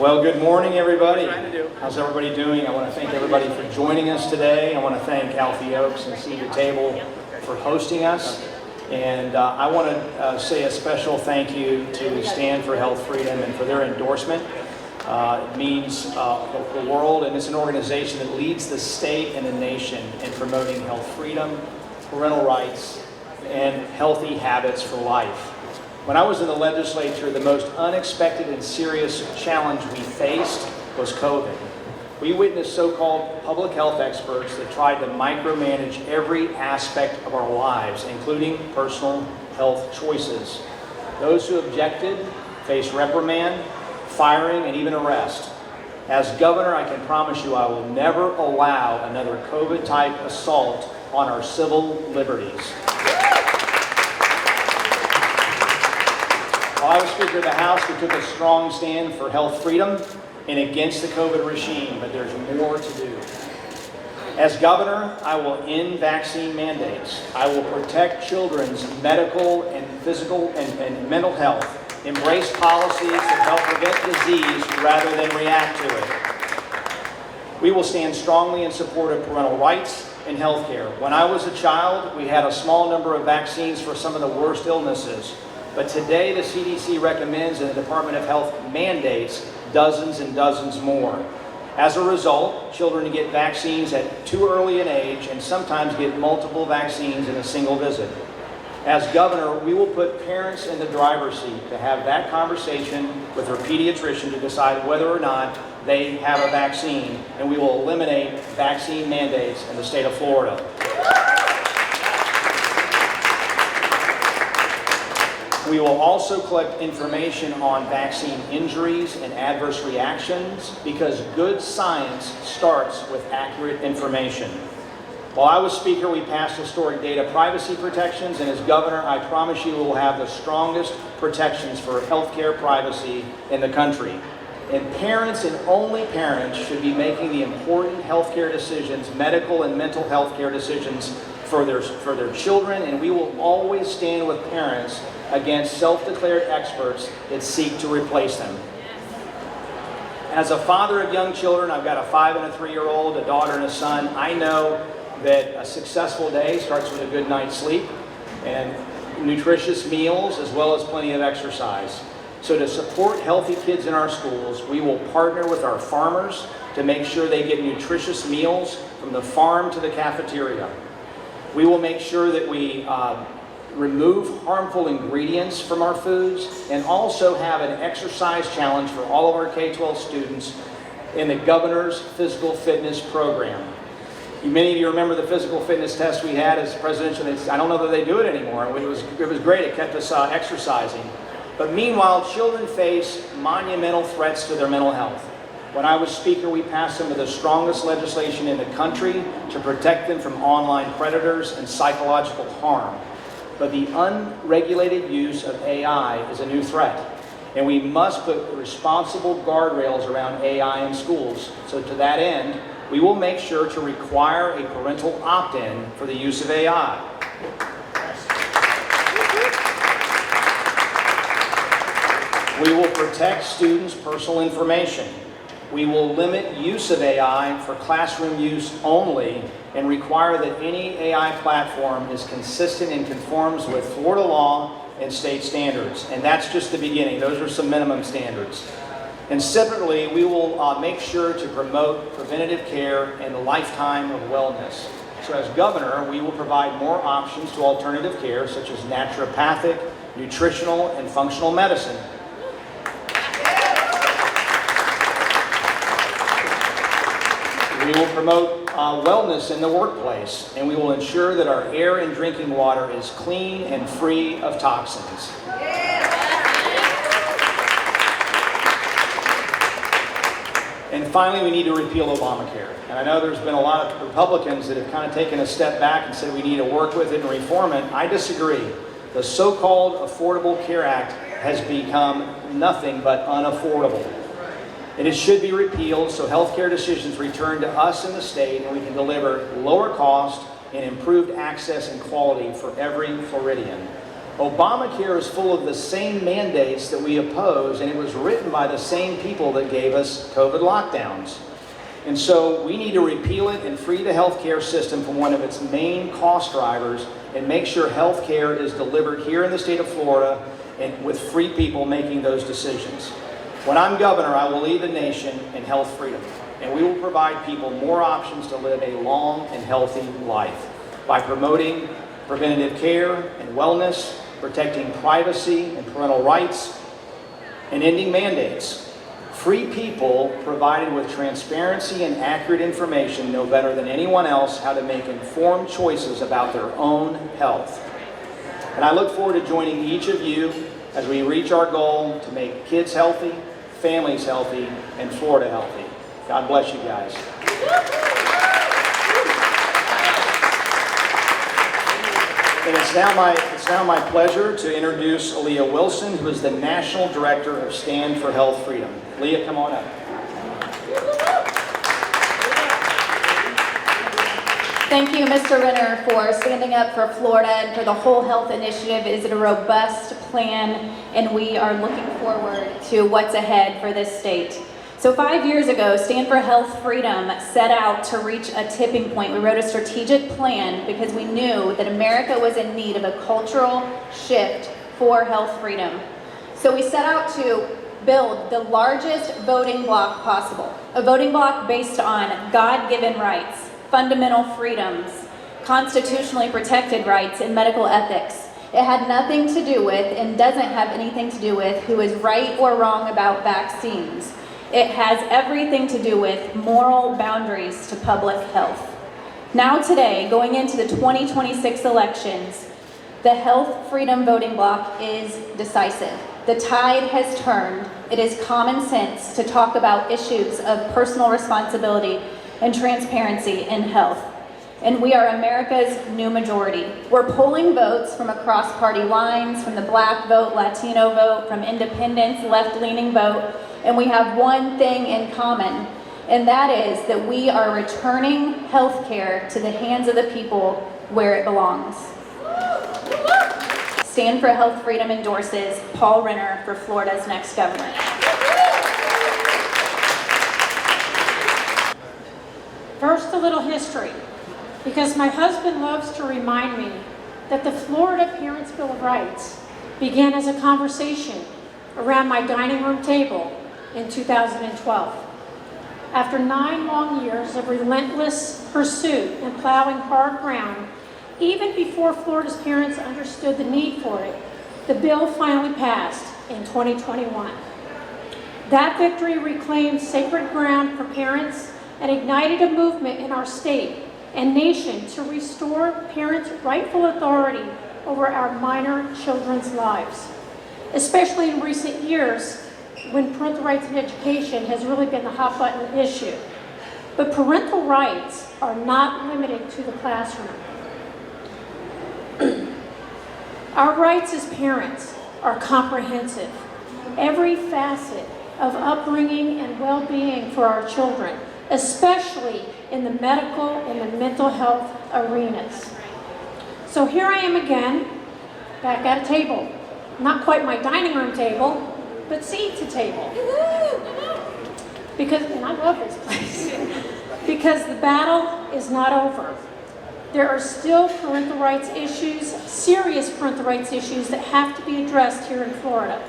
Well, good morning, everybody. How's everybody doing? I want to thank everybody for joining us today. I want to thank Alfie Oaks and Seed to Table for hosting us. And I want to say a special thank you to Stand for Health Freedom and for their endorsement. It means the world, and it's an organization that leads the state and the nation in promoting health freedom, parental rights, and healthy habits for life. When I was in the legislature, the most unexpected and serious challenge we faced was COVID. We witnessed so-called public health experts that tried to micromanage every aspect of our lives, including personal health choices. Those who objected faced reprimand, firing, and even arrest. As governor, I can promise you I will never allow another COVID-type assault on our civil liberties. While I was Speaker of the House, we took a strong stand for health freedom and against the COVID regime, but there's more to do. As governor, I will end vaccine mandates. I will protect children's medical and physical and mental health, embrace policies that help prevent disease rather than react to it. We will stand strongly in support of parental rights and health care. When I was a child, we had a small number of vaccines for some of the worst illnesses. But today, the CDC recommends and the Department of Health mandates dozens and dozens more. As a result, children get vaccines at too early an age and sometimes get multiple vaccines in a single visit. As governor, we will put parents in the driver's seat to have that conversation with their pediatrician to decide whether or not they have a vaccine, and we will eliminate vaccine mandates in the state of Florida. We will also collect information on vaccine injuries and adverse reactions because good science starts with accurate information. While I was Speaker, we passed historic data privacy protections, and as Governor, I promise you we will have the strongest protections for healthcare privacy in the country. And parents and only parents should be making the important healthcare decisions, medical and mental health care decisions for their children, and we will always stand with parents against self-declared experts that seek to replace them. As a father of young children, I've got a 5- and a 3-year-old, a daughter and a son. I know that a successful day starts with a good night's sleep and nutritious meals as well as plenty of exercise. So to support healthy kids in our schools, we will partner with our farmers to make sure they get nutritious meals from the farm to the cafeteria. We will make sure that we remove harmful ingredients from our foods and also have an exercise challenge for all of our K-12 students in the governor's physical fitness program. Many of you remember the physical fitness test we had as presidential. I don't know that they do it anymore. It was great. It kept us exercising. But meanwhile, children face monumental threats to their mental health. When I was Speaker, we passed some of the strongest legislation in the country to protect them from online predators and psychological harm. But the unregulated use of AI is a new threat. And we must put responsible guardrails around AI in schools. So to that end, we will make sure to require a parental opt-in for the use of AI. We will protect students' personal information. We will limit use of AI for classroom use only and require that any AI platform is consistent and conforms with Florida law and state standards. And that's just the beginning. Those are some minimum standards. And separately, we will make sure to promote preventative care and a lifetime of wellness. So as governor, we will provide more options to alternative care such as naturopathic, nutritional, and functional medicine. We will promote wellness in the workplace, and we will ensure that our air and drinking water is clean and free of toxins. And finally, we need to repeal Obamacare. And I know there's been a lot of Republicans that have kind of taken a step back and said we need to work with it and reform it. I disagree. The so-called Affordable Care Act has become nothing but unaffordable. And it should be repealed so healthcare decisions return to us in the state and we can deliver lower cost and improved access and quality for every Floridian. Obamacare is full of the same mandates that we oppose, and it was written by the same people that gave us COVID lockdowns. And so we need to repeal it and free the healthcare system from one of its main cost drivers and make sure healthcare is delivered here in the state of Florida and with free people making those decisions. When I'm governor, I will lead the nation in health freedom, and we will provide people more options to live a long and healthy life by promoting preventative care and wellness, protecting privacy and parental rights, and ending mandates. Free people provided with transparency and accurate information know better than anyone else how to make informed choices about their own health. And I look forward to joining each of you as we reach our goal to make kids healthy, families healthy, and Florida healthy. God bless you guys. And it's now my pleasure to introduce Leah Wilson, who is the National Director of Stand for Health Freedom. Leah, come on up. Thank you, Mr. Renner, for standing up for Florida and for the whole health initiative. It is a robust plan, and we are looking forward to what's ahead for this state. So 5 years ago, Stand for Health Freedom set out to reach a tipping point. We wrote a strategic plan because we knew that America was in need of a cultural shift for health freedom. So we set out to build the largest voting bloc possible, a voting bloc based on God-given rights, fundamental freedoms, constitutionally protected rights, and medical ethics. It had nothing to do with, and doesn't have anything to do with, who is right or wrong about vaccines. It has everything to do with moral boundaries to public health. Now today, going into the 2026 elections, the health freedom voting bloc is decisive. The tide has turned. It is common sense to talk about issues of personal responsibility and transparency in health. And we are America's new majority. We're pulling votes from across party lines, from the Black vote, Latino vote, from independents, left-leaning vote, and we have one thing in common, and that is that we are returning health care to the hands of the people where it belongs. Stand for Health Freedom endorses Paul Renner for Florida's next governor. First, a little history, because my husband loves to remind me that the Florida Parents' Bill of Rights began as a conversation around my dining room table in 2012. After 9 long years of relentless pursuit and plowing hard ground, even before Florida's parents understood the need for it, the bill finally passed in 2021. That victory reclaimed sacred ground for parents and ignited a movement in our state and nation to restore parents' rightful authority over our minor children's lives, especially in recent years when parental rights in education has really been the hot button issue. But parental rights are not limited to the classroom. Our rights as parents are comprehensive. Every facet of upbringing and well-being for our children, especially in the medical and the mental health arenas. So here I am again, back at a table. Not quite my dining room table, but seat to table. Because, and I love this place, because the battle is not over. There are still parental rights issues, serious parental rights issues that have to be addressed here in Florida.